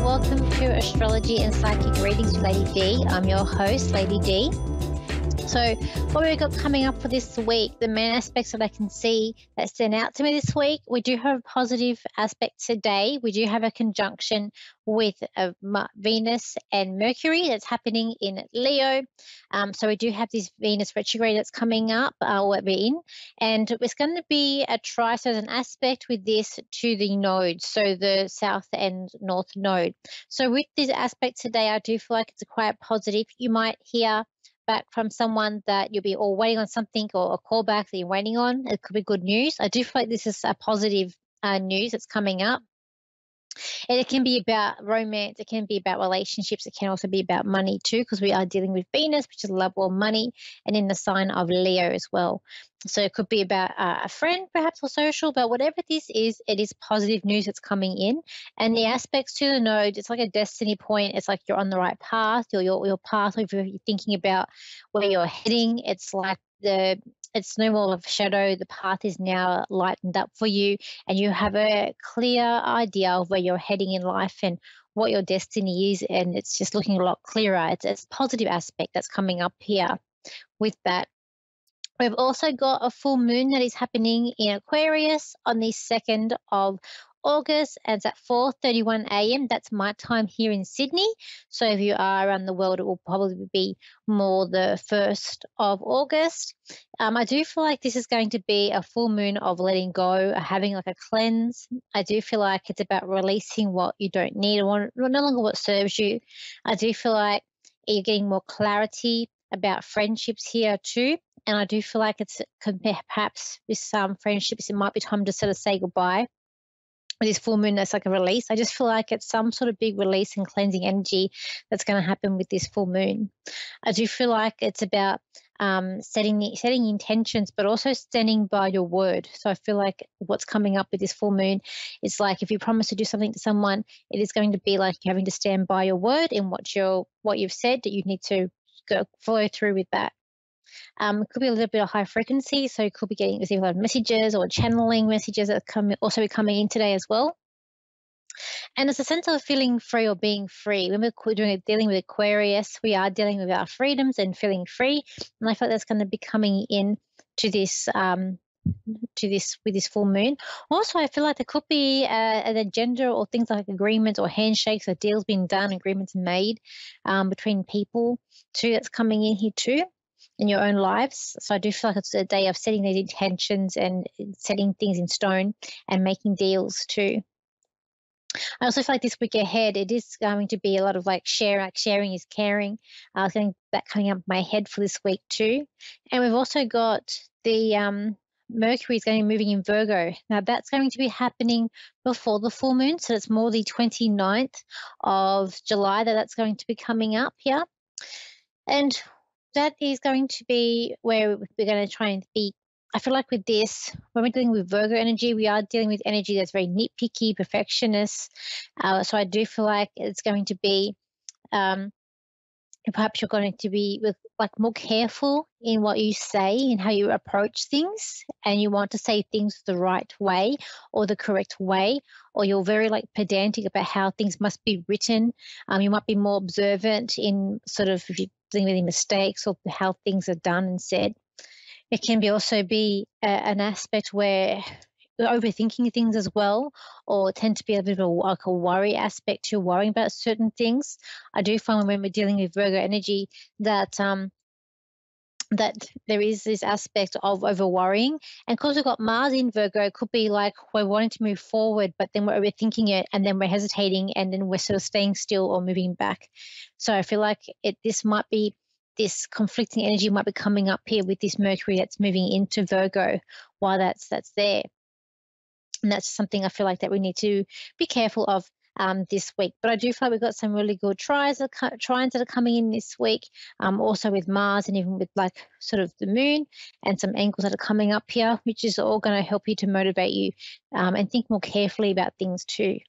welcome to Astrology and Psychic Readings with Lady D. I'm your host, Lady D. So what we've got coming up for this week, the main aspects that I can see that stand out to me this week, we do have a positive aspect today. We do have a conjunction with Venus and Mercury that's happening in Leo. So we do have this Venus retrograde that's coming up, we're in, and it's going to be a so there's an aspect with this to the nodes, so the south and north node. So with this aspect today, I do feel like it's quite positive. You might hear back from someone that you'll be all waiting on something, or a call back that you're waiting on. It could be good news. I do feel like this is a positive news that's coming up. And it can be about romance, it can be about relationships, it can also be about money too, because we are dealing with Venus, which is love or money, and in the sign of Leo as well. So it could be about a friend perhaps, or social, but whatever this is, it is positive news that's coming in. And the aspects to the node, it's like a destiny point. It's like you're on the right path, or your path, if you're thinking about where you're heading, it's like it's no more of a shadow. The path is now lightened up for you, and you have a clear idea of where you're heading in life and what your destiny is, and it's just looking a lot clearer. It's a positive aspect that's coming up here with that. We've also got a full moon that is happening in Aquarius on the 2nd of August, and it's at 4:31 a.m. That's my time here in Sydney. So if you are around the world, it will probably be more the 1st of August. I do feel like this is going to be a full moon of letting go, having like a cleanse. I do feel like it's about releasing what you don't need, or no longer what serves you. I do feel like you're getting more clarity about friendships here too. And I do feel like it's perhaps with some friendships, it might be time to sort of say goodbye. With this full moon, that's like a release. I just feel like it's some sort of big release and cleansing energy that's going to happen with this full moon. I do feel like it's about setting intentions, but also standing by your word. So I feel like what's coming up with this full moon is like, if you promise to do something to someone, it is going to be like you're having to stand by your word and what you've said, that you need to follow through with that. It could be a little bit of high frequency, so you could be receiving a lot of messages or channeling messages that also be coming in today as well. And it's a sense of feeling free or being free. When we're dealing with Aquarius, we are dealing with our freedoms and feeling free. And I feel like that's going to be coming in to this with this full moon. Also, I feel like there could be an agenda or things like agreements or handshakes or deals being done, agreements made between people too. That's coming in here too, in your own lives. So I do feel like it's a day of setting these intentions and setting things in stone and making deals too. I also feel like this week ahead, it is going to be a lot of like sharing is caring. I was getting that coming up in my head for this week too. And we've also got the Mercury is going to be moving in Virgo. Now that's going to be happening before the full moon. So it's more the 29th of July that's going to be coming up here. And that is going to be where we're going to try and be. I feel like with this, when we're dealing with Virgo energy, we are dealing with energy that's very nitpicky, perfectionist. So I do feel like it's going to be, perhaps you're going to be more careful in what you say and how you approach things, and you want to say things the right way or the correct way, or you're very pedantic about how things must be written. You might be more observant in sort of if you're dealing with any mistakes or how things are done and said. It can also be an aspect where you're overthinking things as well, or tend to be a bit of a worry aspect to worrying about certain things. I do find when we're dealing with Virgo energy that that there is this aspect of over worrying. And because we've got Mars in Virgo, it could be like we're wanting to move forward, but then we're overthinking it, and then we're hesitating, and then we're sort of staying still or moving back. So I feel like this conflicting energy might be coming up here with this Mercury that's moving into Virgo while that's there. And that's something I feel like that we need to be careful of this week. But I do feel like we've got some really good trines that are coming in this week, also with Mars and even with sort of the moon, and some angles that are coming up here, which is all going to help you to motivate you and think more carefully about things too.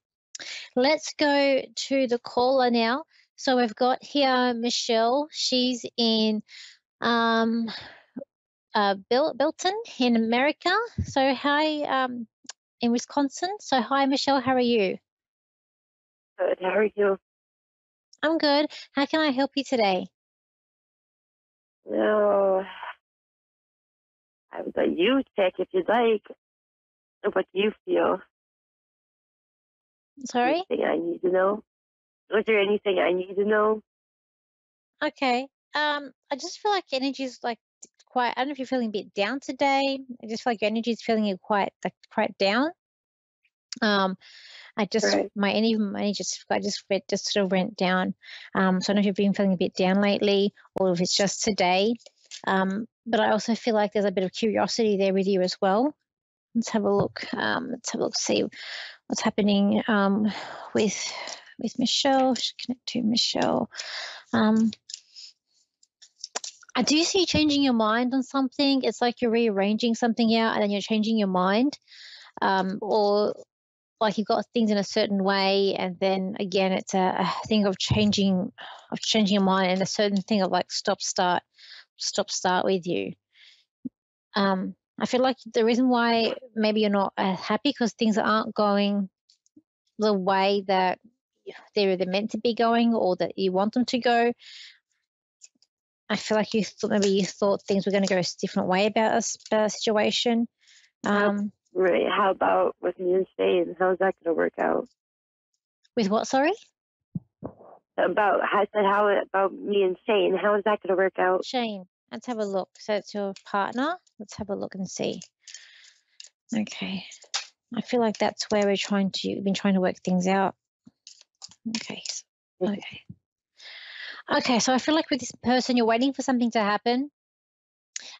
Let's go to the caller now. So we've got here Michelle. She's in Belton in America. So hi, in Wisconsin. So hi, Michelle. How are you? Good. How are you? I'm good. How can I help you today? No, I would let you check if you'd like what you feel. Sorry? Anything I need to know? Was there anything I need to know? Okay. I just feel like energy is like quite, I don't know if you're feeling a bit down today. I just feel like your energy is feeling quite down. Um, Right. my energy just sort of went down. So I don't know if you've been feeling a bit down lately or if it's just today. But I also feel like there's a bit of curiosity there with you as well. Let's have a look. Let's have a look, see what's happening with with Michelle. Just connect to Michelle. Um, I do see you changing your mind on something. It's like you're rearranging something out and then you're changing your mind. Or like you've got things in a certain way and then again it's a thing of changing your mind and a certain thing of like stop start with you. I feel like the reason why maybe you're not happy because things aren't going the way that they're either meant to be going or that you want them to go. I feel like you thought things were going to go a different way about a situation. How Um, right? How about with me and Shane? How's that going to work out? with what? Sorry, About I said how about me and Shane? How is that going to work out? Shane. Let's have a look. So it's your partner. Let's have a look and see. Okay, I feel like that's where we've been trying to work things out. Okay, okay, okay. So I feel like with this person, you're waiting for something to happen.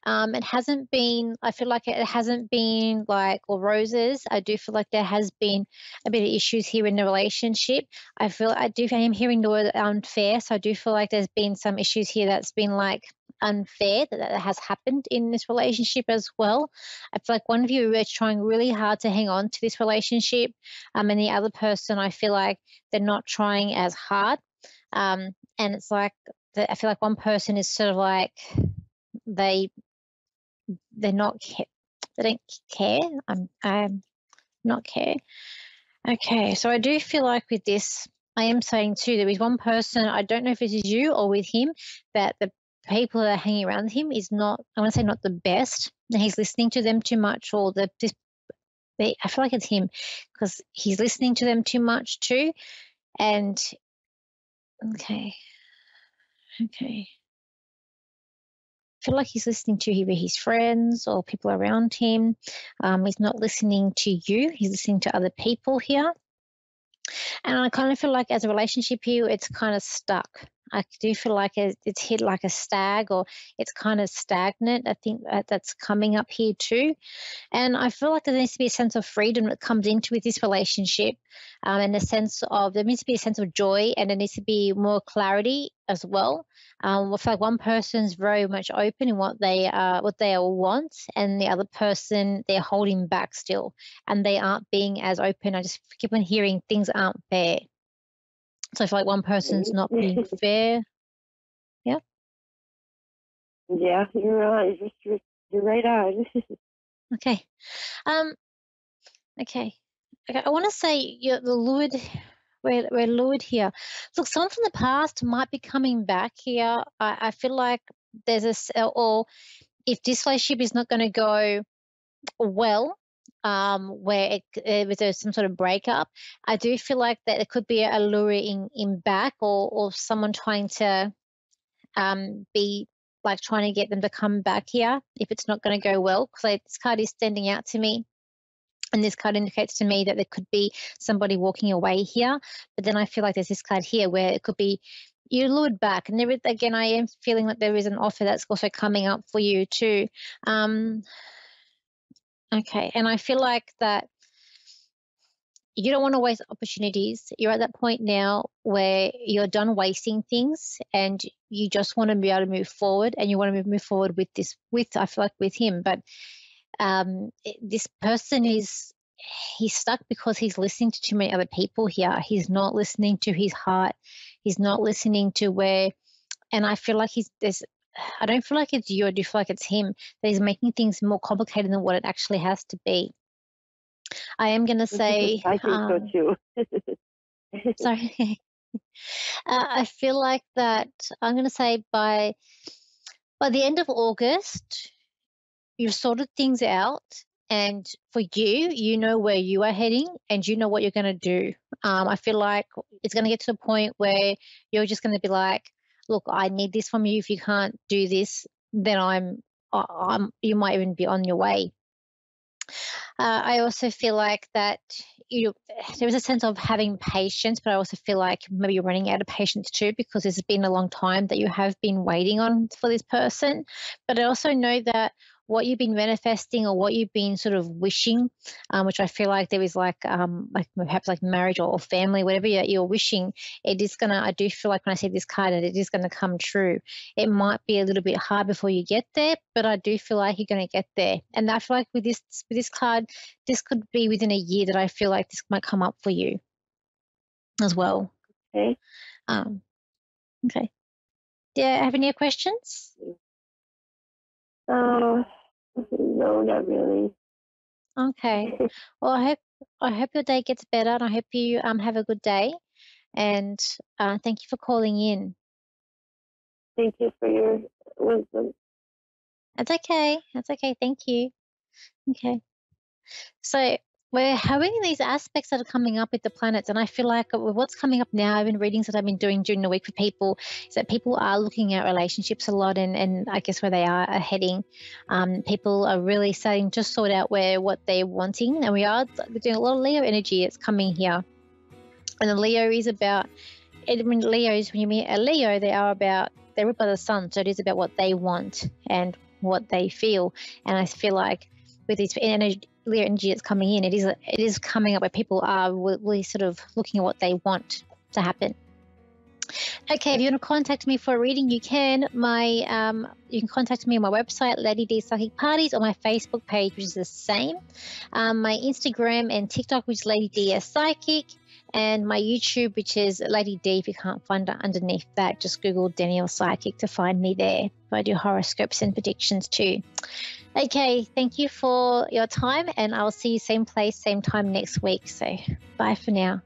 It hasn't been, I feel like it hasn't been like all roses. I do feel like there has been a bit of issues here in the relationship. I am hearing the word unfair. So I do feel like there's been some issues here that's been like unfair that has happened in this relationship as well. I feel like one of you is trying really hard to hang on to this relationship. And the other person, I feel like they're not trying as hard. And it's like, I feel like one person is sort of like, they they're not they don't care. I'm not care. Okay, so I do feel like with this, I am saying too, there is one person, I don't know if this is you or with him, that the people that are hanging around him is not, I want to say not the best. And he's listening to them too much, or I feel like it's him because he's listening to them too much too. And okay, okay. Feel like he's listening to either his friends or people around him. He's not listening to you. He's listening to other people here. And I kind of feel like as a relationship here, it's kind of stuck. I do feel like it's hit like a stag or it's kind of stagnant. I think that's coming up here too. And I feel like there needs to be a sense of freedom that comes into with this relationship, and a sense of there needs to be a sense of joy, and there needs to be more clarity as well. I feel like one person's very much open in what they want, and the other person they're holding back still, and they aren't being as open. I just keep on hearing things aren't fair. So I feel like one person's not being fair. Yeah. Yeah, you're right. You're right on. Okay. Um. Okay. Okay. I want to say the lured. We're lured here. Look, someone from the past might be coming back here. I feel like or if this relationship is not going to go well, where if there's some sort of breakup, I do feel like that it could be a lure in back or someone trying to be like trying to get them to come back here if it's not going to go well. Because this card is standing out to me. And this card indicates to me that there could be somebody walking away here. But then I feel like there's this card here where it could be you're lured back. And again, I am feeling like there is an offer that's also coming up for you too. Okay. And I feel like that you don't want to waste opportunities. You're at that point now where you're done wasting things and you just want to be able to move forward and you want to move forward with I feel like with him. But this person he's stuck because he's listening to too many other people here. He's not listening to his heart. He's not listening to and I feel like I don't feel like it's you. I do feel like it's him that he's making things more complicated than what it actually has to be. I am going to say, I think so too. Sorry. I feel like that I'm going to say by the end of August, you've sorted things out. And for you, you know where you are heading and you know what you're going to do. I feel like it's going to get to the point where you're just going to be like, look, I need this from you. If you can't do this, then you might even be on your way. I also feel like that you there is a sense of having patience, but I also feel like maybe you're running out of patience too because it's been a long time that you have been waiting on for this person. But I also know that what you've been manifesting or what you've been sort of wishing, which I feel like there is like perhaps like marriage or family, whatever you're wishing, it is gonna. I do feel like when I see this card, that it is gonna come true. It might be a little bit hard before you get there, but I do feel like you're going to get there. And I feel like with this card, this could be within a year that I feel like this might come up for you as well. Okay. Okay. Do you have any questions? No, not really. Okay. Well, I hope your day gets better, and I hope you have a good day. And thank you for calling in. Thank you for your wisdom. That's okay. That's okay. Thank you. Okay. So we're having these aspects that are coming up with the planets, and I feel like with what's coming up now, even readings that I've been doing during the week for people, is that people are looking at relationships a lot, and I guess where they are heading. People are really starting to sort out what they're wanting, and we're doing a lot of Leo energy. It's coming here, and the Leo is about. When you meet a Leo, they're ruled by the sun, so it is about what they want and what they feel. And I feel like with this Leo energy that's coming in, it is coming up where people are really sort of looking at what they want to happen. Okay, if you want to contact me for a reading, you can. You can contact me on my website, Lady D Psychic Parties, or my Facebook page, which is the same. My Instagram and TikTok, which is Lady D as Psychic, and my YouTube, which is Lady D. If you can't find it underneath that, just Google Danielle Psychic to find me there. I do horoscopes and predictions too. Okay, thank you for your time, and I'll see you same place, same time next week. So bye for now.